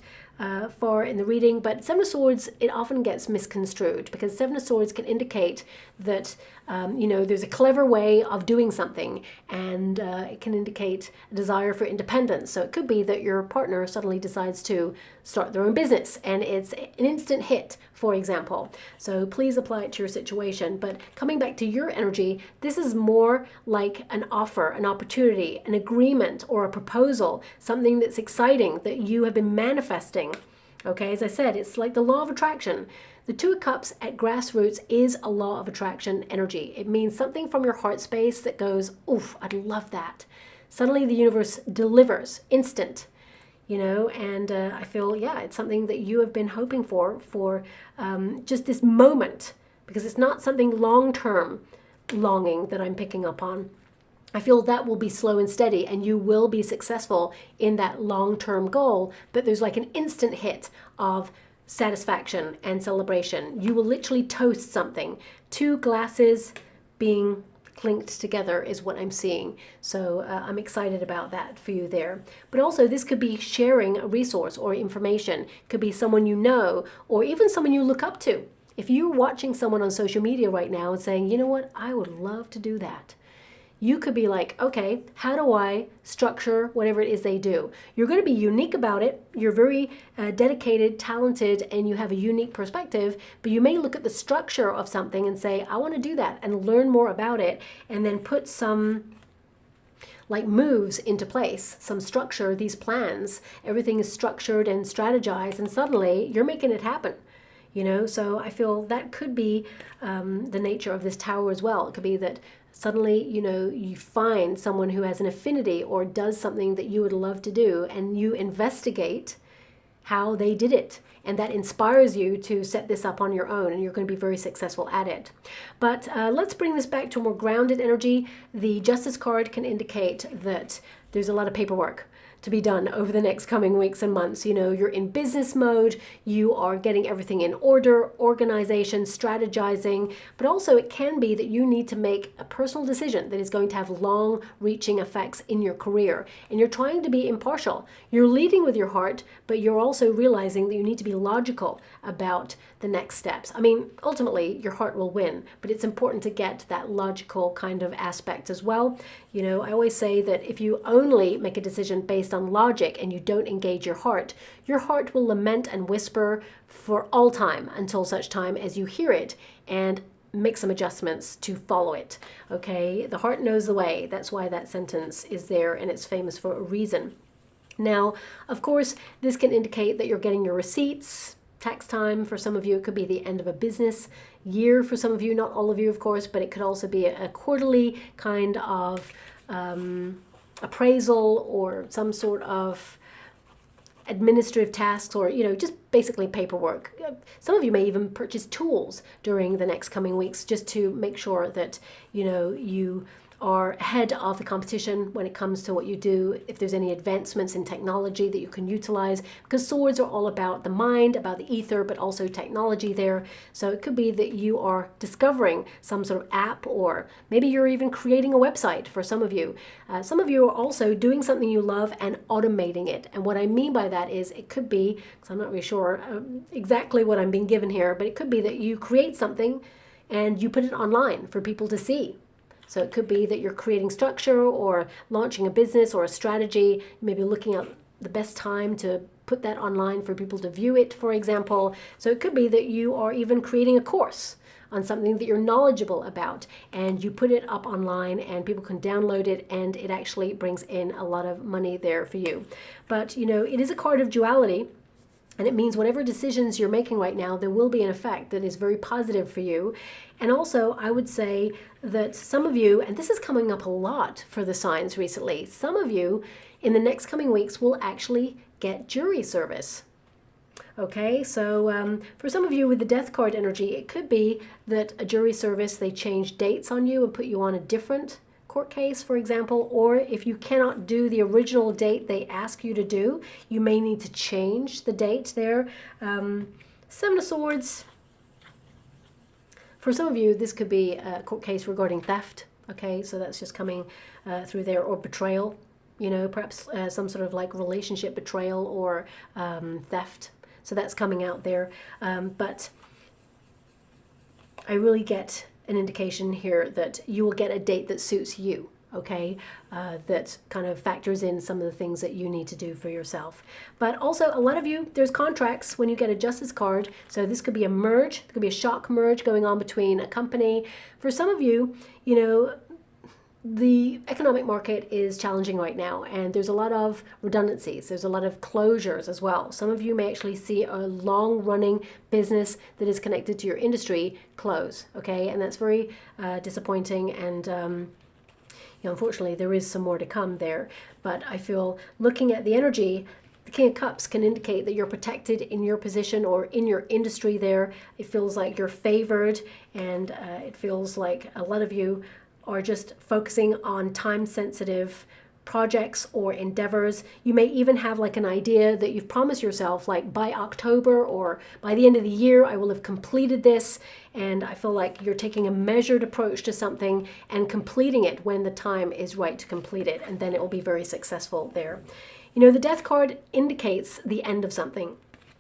far in the reading, but Seven of Swords, it often gets misconstrued, because Seven of Swords can indicate that you know, there's a clever way of doing something, and it can indicate a desire for independence independence. So it could be that your partner suddenly decides to start their own business and it's an instant hit, for example. So please apply it to your situation. But coming back to your energy, this is more like an offer, an opportunity, an agreement, or a proposal, something that's exciting that you have been manifesting. Okay, as I said, it's like the law of attraction. The Two of Cups at grassroots is a law of attraction energy. It means something from your heart space that goes, oof, I'd love that. Suddenly the universe delivers, instant, and I feel, yeah, it's something that you have been hoping for just this moment, because it's not something long-term longing that I'm picking up on. I feel that will be slow and steady, and you will be successful in that long-term goal, but there's like an instant hit of satisfaction and celebration. You will literally toast something. Two glasses being clinked together is what I'm seeing. So I'm excited about that for you there. But also this could be sharing a resource or information. Could be someone you know, or even someone you look up to. If you're watching someone on social media right now and saying, you know what, I would love to do that, you could be like, okay, how do I structure whatever it is they do? You're going to be unique about it. You're very dedicated, talented, and you have a unique perspective, but you may look at the structure of something and say, I want to do that, and learn more about it, and then put some like moves into place, some structure, these plans. Everything is structured and strategized, and suddenly you're making it happen. So I feel that could be the nature of this tower as well. It could be that suddenly, you find someone who has an affinity or does something that you would love to do, and you investigate how they did it. And that inspires you to set this up on your own, and you're going to be very successful at it. But let's bring this back to a more grounded energy. The Justice card can indicate that there's a lot of paperwork to be done over the next coming weeks and months. You're in business mode, you are getting everything in order, organization, strategizing, but also it can be that you need to make a personal decision that is going to have long-reaching effects in your career. And you're trying to be impartial. You're leading with your heart, but you're also realizing that you need to be logical about the next steps. I mean, ultimately, your heart will win, but it's important to get that logical kind of aspect as well. I always say that if you only make a decision based on logic and you don't engage your heart will lament and whisper for all time until such time as you hear it and make some adjustments to follow it. Okay, the heart knows the way. That's why that sentence is there, and it's famous for a reason. Now, of course, this can indicate that you're getting your receipts. Tax time for some of you, it could be the end of a business year for some of you, not all of you, of course, but it could also be a quarterly kind of appraisal or some sort of administrative tasks, or just basically paperwork. Some of you may even purchase tools during the next coming weeks just to make sure that you are ahead of the competition when it comes to what you do, if there's any advancements in technology that you can utilize, because swords are all about the mind, about the ether, but also technology there. So it could be that you are discovering some sort of app, or maybe you're even creating a website for some of you. Some of you are also doing something you love and automating it. And what I mean by that is it could be, because I'm not really sure exactly what I'm being given here, but it could be that you create something and you put it online for people to see. So it could be that you're creating structure or launching a business or a strategy, maybe looking at the best time to put that online for people to view it, for example. So it could be that you are even creating a course on something that you're knowledgeable about, and you put it up online and people can download it, and it actually brings in a lot of money there for you. But it is a card of duality. And it means whatever decisions you're making right now, there will be an effect that is very positive for you. And also, I would say that some of you, and this is coming up a lot for the signs recently, some of you in the next coming weeks will actually get jury service. Okay, so for some of you with the Death card energy, it could be that a jury service, they change dates on you and put you on a different court case, for example, or if you cannot do the original date they ask you to do, you may need to change the date there. Seven of Swords. For some of you, this could be a court case regarding theft. Okay, so that's just coming through there, or betrayal. Perhaps some sort of like relationship betrayal or theft. So that's coming out there. But I really get an indication here that you will get a date that suits you. okay, that kind of factors in some of the things that you need to do for yourself. But also, a lot of you, there's contracts when you get a Justice card. So this could be a merge, it could be a shock merge going on between a company. For some of you, you know, the economic market is challenging right now, and there's a lot of redundancies. There's a lot of closures as well. Some of you may actually see a long-running business that is connected to your industry close, okay? And that's very disappointing, and you know, unfortunately, there is some more to come there. But I feel, looking at the energy, the King of Cups can indicate that you're protected in your position or in your industry there. It feels like you're favored, and it feels like a lot of you are just focusing on time-sensitive projects or endeavors. You may even have like an idea that you've promised yourself, like by October or by the end of the year, I will have completed this. And I feel like you're taking a measured approach to something and completing it when the time is right to complete it. And then it will be very successful there. You know, the Death card indicates the end of something,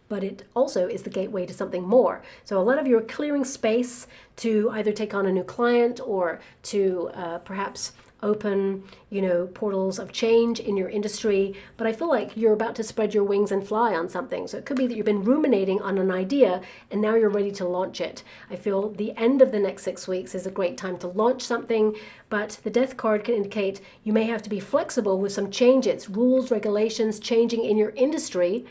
but it also is the gateway to something more. So a lot of you are clearing space to either take on a new client or to perhaps open, you know, portals of change in your industry. But I feel like you're about to spread your wings and fly on something. So it could be that you've been ruminating on an idea and now you're ready to launch it. I feel the end of the next 6 weeks is a great time to launch something, but the Death card can indicate you may have to be flexible with some changes, rules, regulations changing in your industry.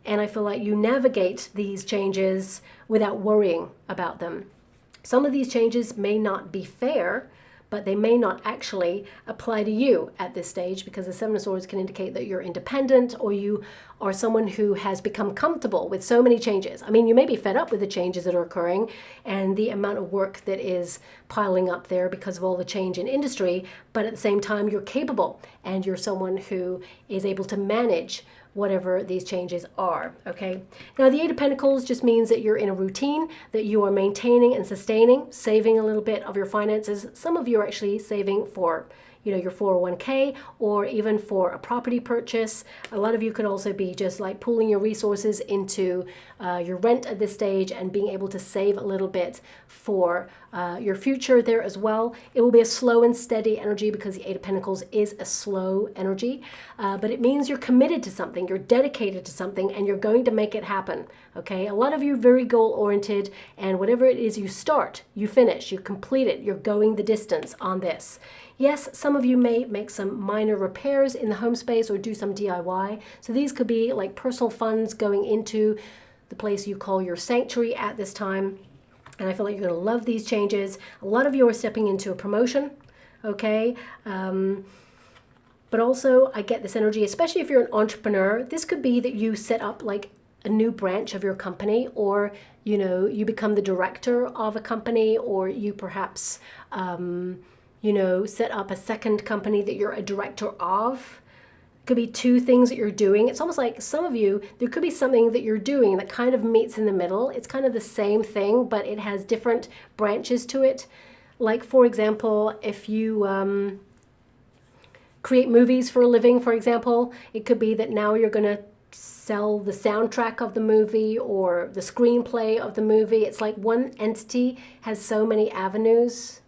And I feel like you navigate these changes without worrying about them. Some of these changes may not be fair, but they may not actually apply to you at this stage, because the Seven of Swords can indicate that you're independent, or you are someone who has become comfortable with so many changes. I mean, you may be fed up with the changes that are occurring and the amount of work that is piling up there because of all the change in industry, but at the same time, you're capable and you're someone who is able to manage whatever these changes are, okay? Now, the Eight of Pentacles just means that you're in a routine, that you are maintaining and sustaining, saving a little bit of your finances. Some of you are actually saving for, you know, your 401k or even for a property purchase. A lot of you could also be just like pooling your resources into your rent at this stage and being able to save a little bit for your future there as well. It will be a slow and steady energy because the Eight of Pentacles is a slow energy, but it means you're committed to something, you're dedicated to something, and you're going to make it happen, okay? A lot of you are very goal-oriented, and whatever it is you start, you finish, you complete it, you're going the distance on this. Yes, some of you may make some minor repairs in the home space or do some DIY. So these could be like personal funds going into the place you call your sanctuary at this time. And I feel like you're going to love these changes. A lot of you are stepping into a promotion, okay? But also I get this energy, especially if you're an entrepreneur. This could be that you set up like a new branch of your company, or, you know, you become the director of a company, or you perhaps, you know, set up a second company that you're a director of. Could be two things that you're doing. It's almost like some of you, there could be something that you're doing that kind of meets in the middle. It's kind of the same thing, but it has different branches to it. Like, for example, if you create movies for a living, for example, it could be that now you're going to sell the soundtrack of the movie or the screenplay of the movie. It's like one entity has so many avenues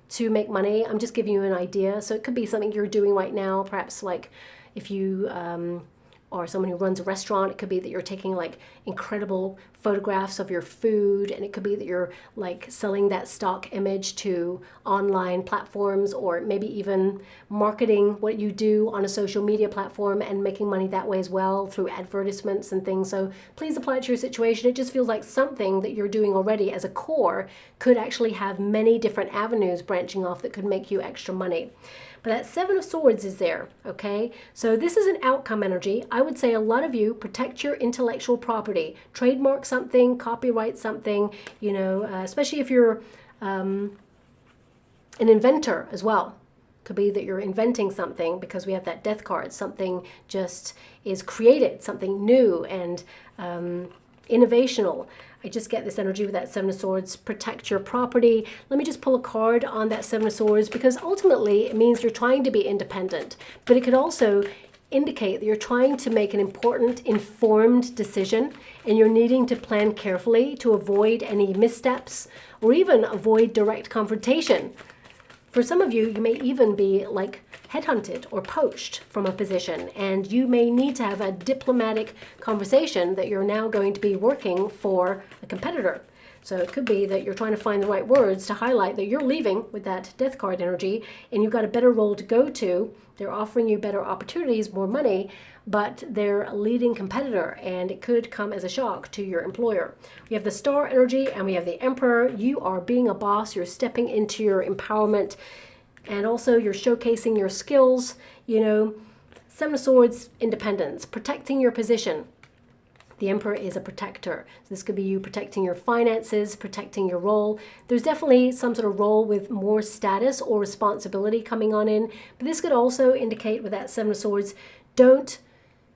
to make money. I'm just giving you an idea. So it could be something you're doing right now, perhaps like if you are someone who runs a restaurant, it could be that you're taking like incredible photographs of your food, and it could be that you're like selling that stock image to online platforms, or maybe even marketing what you do on a social media platform and making money that way as well through advertisements and things. So please apply it to your situation. It just feels like something that you're doing already as a core could actually have many different avenues branching off that could make you extra money. But that Seven of Swords is there, okay? So this is an outcome energy. I would say a lot of you protect your intellectual property, trademark something, copyright something, you know, especially if you're an inventor as well. Could be that you're inventing something, because we have that Death card. Something just is created, something new and innovational. I just get this energy with that Seven of Swords. Protect your property. Let me just pull a card on that Seven of Swords, because ultimately it means you're trying to be independent, but it could also indicate that you're trying to make an important, informed decision, and you're needing to plan carefully to avoid any missteps or even avoid direct confrontation. For some of you, you may even be like headhunted or poached from a position, and you may need to have a diplomatic conversation that you're now going to be working for a competitor. So it could be that you're trying to find the right words to highlight that you're leaving with that death card energy and you've got a better role to go to. They're offering you better opportunities, more money, but they're a leading competitor and it could come as a shock to your employer. We have the Star energy and we have the Emperor. You are being a boss. You're stepping into your empowerment and also you're showcasing your skills. You know, Seven of Swords, independence, protecting your position. The Emperor is a protector. So this could be you protecting your finances, protecting your role. There's definitely some sort of role with more status or responsibility coming on in. But this could also indicate with that Seven of Swords, don't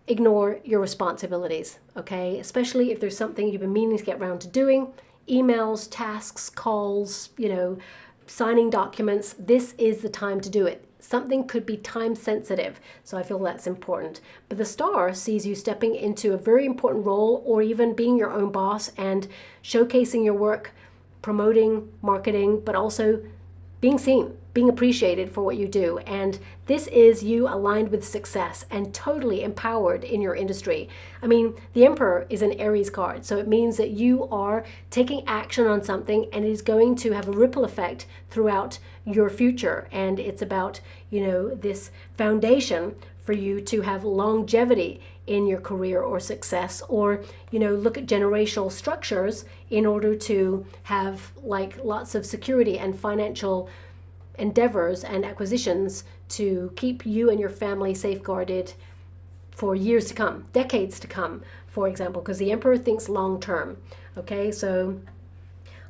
ignore your responsibilities, okay? Especially if there's something you've been meaning to get around to doing. Emails, tasks, calls, you know, signing documents. This is the time to do it. Something could be time sensitive, so I feel that's important. But the Star sees you stepping into a very important role or even being your own boss and showcasing your work, promoting, marketing, but also being seen, being appreciated for what you do. And this is you aligned with success and totally empowered in your industry. I mean, the Emperor is an Aries card, so it means that you are taking action on something and it is going to have a ripple effect throughout your future. And it's about, you know, this foundation for you to have longevity in your career or success, or, you know, look at generational structures in order to have like lots of security and financial endeavors and acquisitions to keep you and your family safeguarded for years to come, decades to come, for example, because the Emperor thinks long term. Okay, so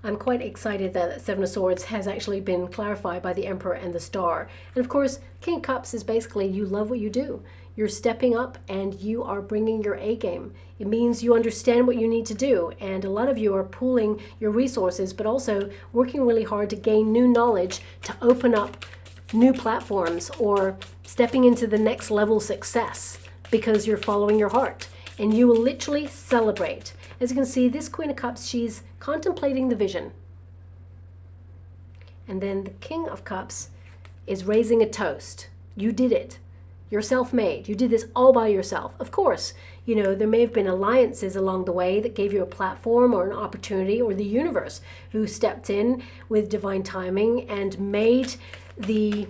I'm quite excited that Seven of Swords has actually been clarified by the Emperor and the Star. And of course, King of Cups is basically you love what you do. You're stepping up and you are bringing your A game. It means you understand what you need to do. And a lot of you are pooling your resources, but also working really hard to gain new knowledge to open up new platforms or stepping into the next level success because you're following your heart. And you will literally celebrate. As you can see, this Queen of Cups, she's contemplating the vision. And then the King of Cups is raising a toast. You did it. You're self-made. You did this all by yourself. Of course, you know, there may have been alliances along the way that gave you a platform or an opportunity, or the universe who stepped in with divine timing and made the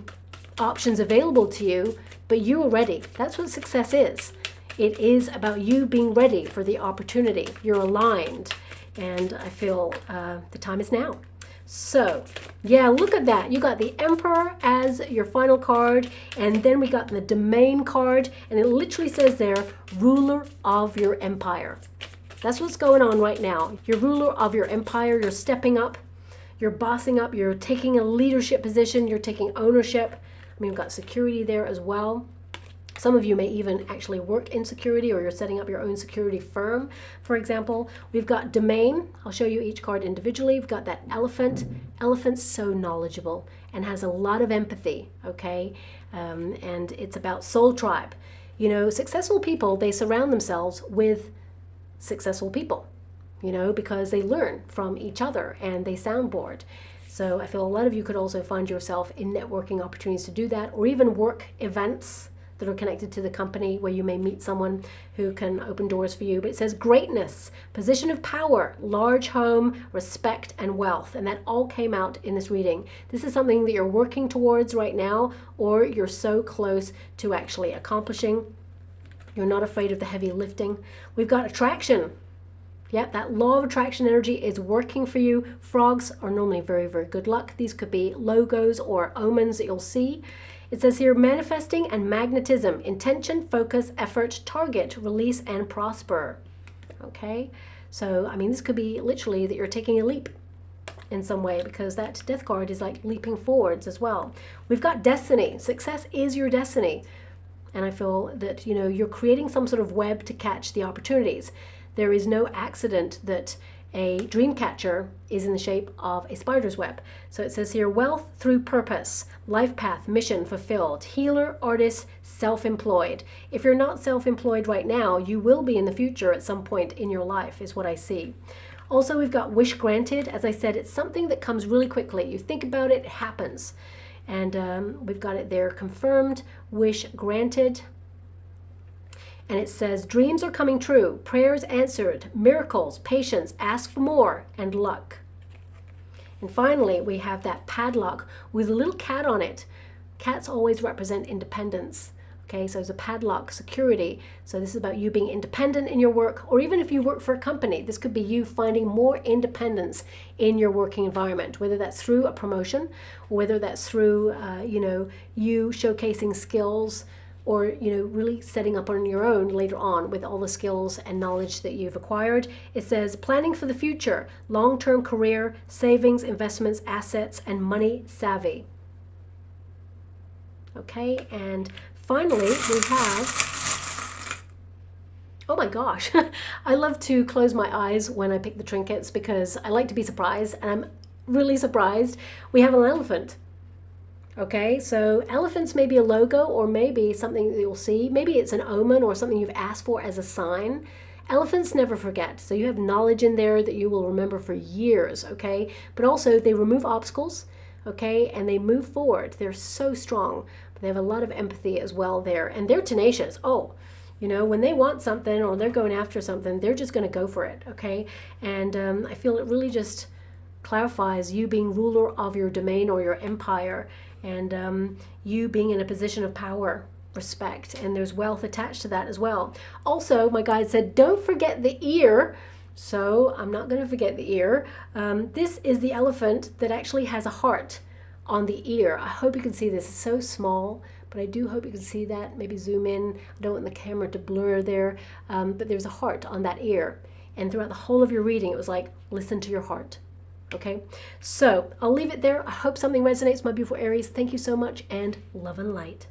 options available to you, but you were ready. That's what success is. It is about you being ready for the opportunity. You're aligned, and I feel the time is now. So, yeah, look at that. You got the Emperor as your final card, and then we got the Domain card, and it literally says there, ruler of your empire. That's what's going on right now. You're ruler of your empire. You're stepping up. You're bossing up. You're taking a leadership position. You're taking ownership. I mean, we've got security there as well. Some of you may even actually work in security, or you're setting up your own security firm, for example. We've got Domain. I'll show you each card individually. We've got that Elephant. Elephant's so knowledgeable and has a lot of empathy, okay? And it's about soul tribe. You know, successful people, they surround themselves with successful people, you know, because they learn from each other and they soundboard. So I feel a lot of you could also find yourself in networking opportunities to do that, or even work events that are connected to the company where you may meet someone who can open doors for you. But it says greatness, position of power, large home, respect, and wealth. And that all came out in this reading. This is something that you're working towards right now, or you're so close to actually accomplishing. You're not afraid of the heavy lifting. We've got attraction. Yep, that law of attraction energy is working for you. Frogs are normally very, very good luck. These could be logos or omens that you'll see. It says here, manifesting and magnetism, intention, focus, effort, target, release, and prosper. Okay, so I mean, this could be literally that you're taking a leap in some way, because that death card is like leaping forwards as well. We've got destiny. Success is your destiny. And I feel that, you know, you're creating some sort of web to catch the opportunities. There is no accident that a dream catcher is in the shape of a spider's web. So it says here, wealth through purpose, life path, mission fulfilled, healer, artist, self-employed. If you're not self-employed right now, you will be in the future at some point in your life, is what I see. Also, we've got wish granted. As I said, it's something that comes really quickly. You think about it, it happens. And we've got it there, confirmed, wish granted. And it says, dreams are coming true, prayers answered, miracles, patience, ask for more, and luck. And finally, we have that padlock with a little cat on it. Cats always represent independence. Okay, so it's a padlock, security. So this is about you being independent in your work, or even if you work for a company, this could be you finding more independence in your working environment, whether that's through a promotion, or whether that's through, you showcasing skills, or, really setting up on your own later on with all the skills and knowledge that you've acquired. It says planning for the future, long-term career, savings, investments, assets, and money savvy. Okay, and finally we have, oh my gosh, I love to close my eyes when I pick the trinkets because I like to be surprised, and I'm really surprised. We have an elephant. Okay, so elephants may be a logo, or maybe something that you'll see. Maybe it's an omen or something you've asked for as a sign. Elephants never forget, so you have knowledge in there that you will remember for years, okay? But also they remove obstacles, okay, and they move forward. They're so strong, but they have a lot of empathy as well there, and they're tenacious. Oh, when they want something or they're going after something, they're just going to go for it, okay? And I feel it really just clarifies you being ruler of your domain or your empire, and you being in a position of power, respect, and there's wealth attached to that as well. Also, my guide said, don't forget the ear. So I'm not going to forget the ear. This is the elephant that actually has a heart on the ear. I hope you can see this. It's so small, but I do hope you can see that. Maybe zoom in. I don't want the camera to blur there, but there's a heart on that ear. And throughout the whole of your reading, it was like, listen to your heart. Okay, so I'll leave it there. I hope something resonates, my beautiful Aries. Thank you so much, and love and light.